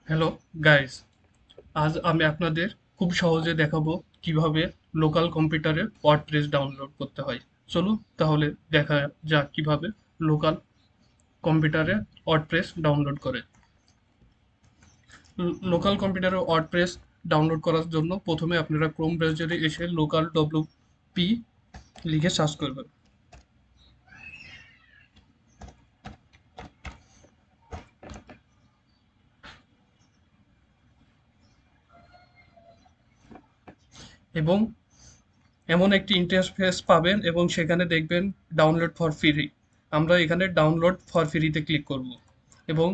Hello guys, আজ আমি আপনাদের খুব সহজে দেখাবো কিভাবে লোকাল কম্পিউটারে ওয়ার্ডপ্রেস ডাউনলোড করতে হয়। চলুন তাহলে দেখা যাক কিভাবে লোকাল কম্পিউটারে ওয়ার্ডপ্রেস ডাউনলোড করে। লোকাল কম্পিউটারে ওয়ার্ডপ্রেস ডাউনলোড করার জন্য প্রথমে আপনারা ক্রোম ব্রাউজারে এসে লোকাল ডব্লিউপি লিখে সার্চ করবেন এবং এমন একটি ইন্টারফেস পাবেন এবং সেখানে দেখবেন ডাউনলোড ফর ফ্রি। আমরা এখানে ডাউনলোড ফর ফ্রিতে ক্লিক করব এবং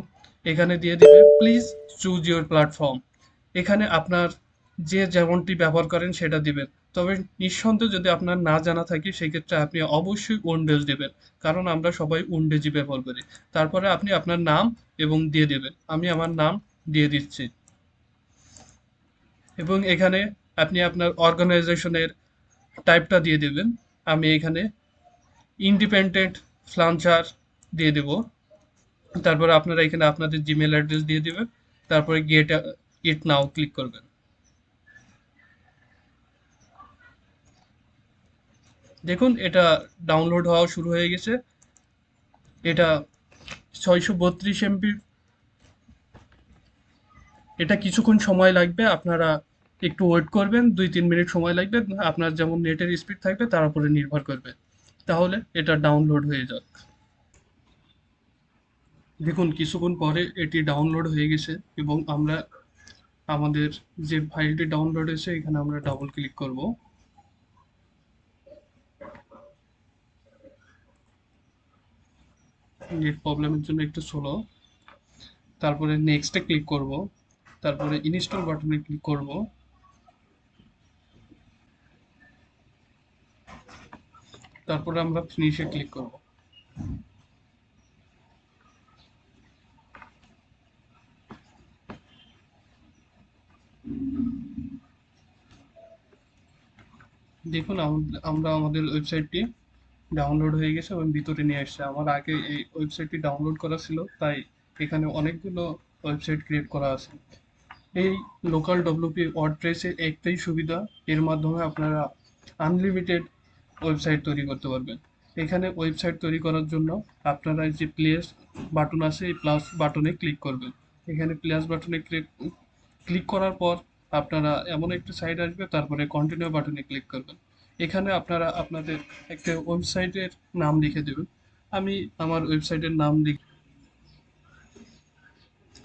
এখানে দিয়ে দিবে প্লিজ চুজ ইউর প্ল্যাটফর্ম। এখানে আপনার যে যেমনটি ব্যবহার করেন সেটা দিবেন। তবে নিঃসন্দেহে যদি আপনার না জানা থাকে সেক্ষেত্রে আপনি অবশ্যই উইন্ডোজ দিবেন, কারণ আমরা সবাই উইন্ডোজই ব্যবহার করি। তারপরে আপনি আপনার নাম এবং দিয়ে দেবেন। আমি আমার নাম দিয়ে দিচ্ছি এবং এখানে আপনি আপনার অর্গানাইজেশনের টাইপটা দিয়ে দেবেন। আমি এখানে ইন্ডিপেন্ডেন্ট ফ্লাঞ্চার দিয়ে দেব। তারপরে আপনারা এখানে আপনাদের জিমেল অ্যাড্রেস দিয়ে দিবেন। তারপরে গেট ইট নাও ক্লিক করবেন। দেখুন এটা ডাউনলোড হওয়া শুরু হয়ে গেছে। এটা 632 এমবি। এটা কিছুক্ষণ সময় লাগবে, আপনারা একটু ওয়েট করবেন, 2-3 মিনিট সময় লাগবে। আপনার যেমন নেটের স্পিড থাকবে তার উপরে নির্ভর করবে। তাহলে এটা ডাউনলোড হয়ে যাক। দেখুন কিছুক্ষণ পরে এটি ডাউনলোড হয়ে গেছে এবং আমরা আমাদের যে ফাইলটি ডাউনলোড হয়েছে এখানে আমরা ডাবল ক্লিক করব। নেট প্রবলেমের জন্য একটু স্লো। তারপরে নেক্সটে ক্লিক করব। তারপরে ইনস্টল বাটনে ক্লিক করব। তারপরে আমরা ফিনিশে ক্লিক করব। দেখুন আমরা আমাদের ওয়েবসাইটটি ডাউনলোড হয়ে গেছে এবং ভিতরে নিয়ে আসছে। আমার আগে এই ওয়েবসাইটটি ডাউনলোড করা ছিল, তাই এখানে অনেকগুলো ওয়েবসাইট ক্রিয়েট করা আছে। এই লোকাল ডব্লিউপি ওয়ার্ডপ্রেসের একটাই সুবিধা, এর মাধ্যমে আপনারা আনলিমিটেড ওয়েবসাইট তৈরি করতে পারবেন। এখানে ওয়েবসাইট তৈরি করার জন্য আপনারা যে প্লেস বাটন আছে এই প্লাস বাটনে ক্লিক করবেন। এখানে প্লাস বাটনে ক্লিক করার পর আপনারা এমন একটা সাইট আসবে, তারপরে কন্টিনিউ বাটনে ক্লিক করবেন। এখানে আপনারা আপনাদের একটা ওয়েবসাইটের নাম লিখে দেবেন। আমি আমার ওয়েবসাইটের নাম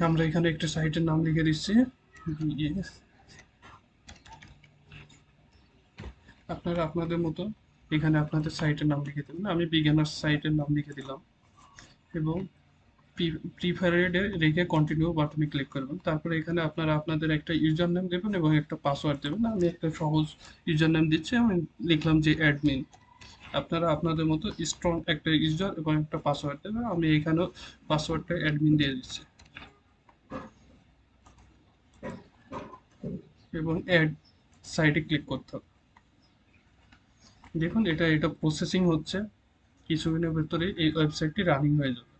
আমরা এখানে একটা সাইটের নাম লিখে দিচ্ছি। Yes, আপনারা আপনাদের মতো এখানে আপনাদের সাইটের নাম লিখে দেবেন। আমি বিজ্ঞানার সাইটের নাম লিখে দিলাম এবং প্রিফারেডে রেখে কন্টিনিউ বাটনে ক্লিক করবেন। তারপরে এখানে আপনারা আপনাদের একটা ইউজার নেম দেবেন এবং একটা পাসওয়ার্ড দেবেন। আমি একটা সহজ ইউজার নেম দিচ্ছি, আমি লিখলাম যে অ্যাডমিন। আপনারা আপনাদের মতো স্ট্রং একটা ইউজার এবং একটা পাসওয়ার্ড দেবেন। আমি এখানেও পাসওয়ার্ডটা অ্যাডমিন দিয়ে দিচ্ছি এবং অ্যাড সাইটে ক্লিক করতে হবে। দেখুন এটা প্রসেসিং হচ্ছে, কিছুদিনের ভেতরে এই ওয়েবসাইটটি রানিং হয়ে যাবে।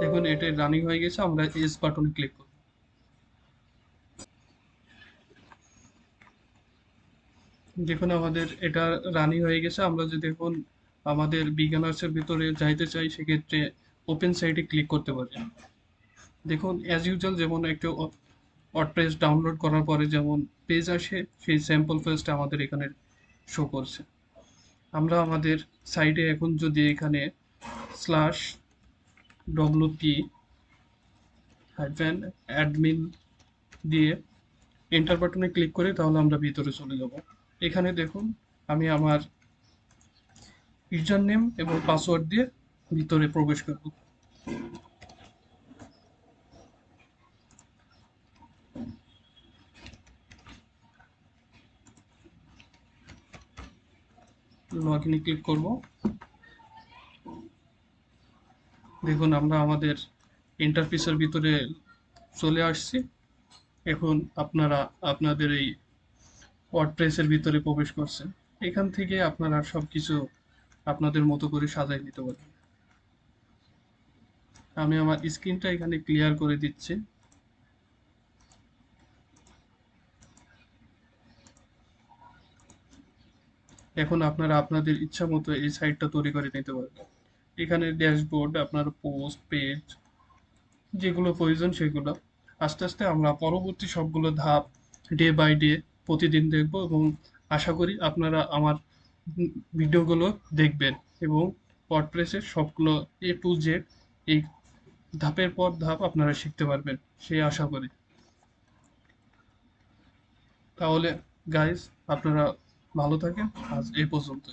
দেখুন এটা রানিং হয়ে গেছে, আমরা এস বাটনে ক্লিক করব। দেখুন আমাদের এটা রানিং হয়ে গেছে। আমরা যদি এখন আমাদের বিজ্ঞানার্সের ভিতরে যাইতে চাই সেক্ষেত্রে ওপেন সাইটে ক্লিক করতে পারি। দেখুন অ্যাজ ইউজুয়াল যেমন একটা ওয়ার্ডপ্রেস ডাউনলোড করার পরে যেমন পেজ আসে, সেই স্যাম্পল পেজটা আমাদের এখানে শো করছে। আমরা আমাদের সাইটে এখন যদি এখানে স্ল্যাশ ডব্লিউপি হাইফেন অ্যাডমিন দিয়ে এন্টার বাটনে ক্লিক করি তাহলে আমরা ভিতরে চলে যাব। এখানে দেখুন আমি আমার ইউজার নেম এবং পাসওয়ার্ড দিয়ে ভিতরে প্রবেশ করব। লগ ইনে ক্লিক করব। দেখুন আমরা আমাদের ইন্টারফেসের ভিতরে চলে আসছি। এখন আপনারা আপনাদের এই ওয়ার্ডপ্রেসের ভিতরে প্রবেশ করছেন। এখান থেকে আপনারা সবকিছু আপনাদের মতো করে সাজাই নিতে পারবেন। আমি আমার স্ক্রিনটা এখানে ক্লিয়ার করে দিচ্ছি। এখন আপনারা আপনাদের ইচ্ছা মতো এই সাইটটা তৈরি করে নিতে পারবেন। এখানে ড্যাশবোর্ড, আপনার পোস্ট, পেজ, যেগুলো প্রয়োজন সেগুলো। আস্তে আস্তে আমরা পরবর্তী সবগুলো ধাপ ডে বাই ডে প্রতিদিন দেখব, এবং আশা করি আপনারা আমার ভিডিওগুলো দেখবেন এবং ওয়ার্ডপ্রেসের সবগুলো A to Z এই ধাপের পর ধাপ আপনারা শিখতে পারবেন সেই আশা করি। তাহলে গাইস, আপনারা ভালো থাকেন। আজ এই পর্যন্ত।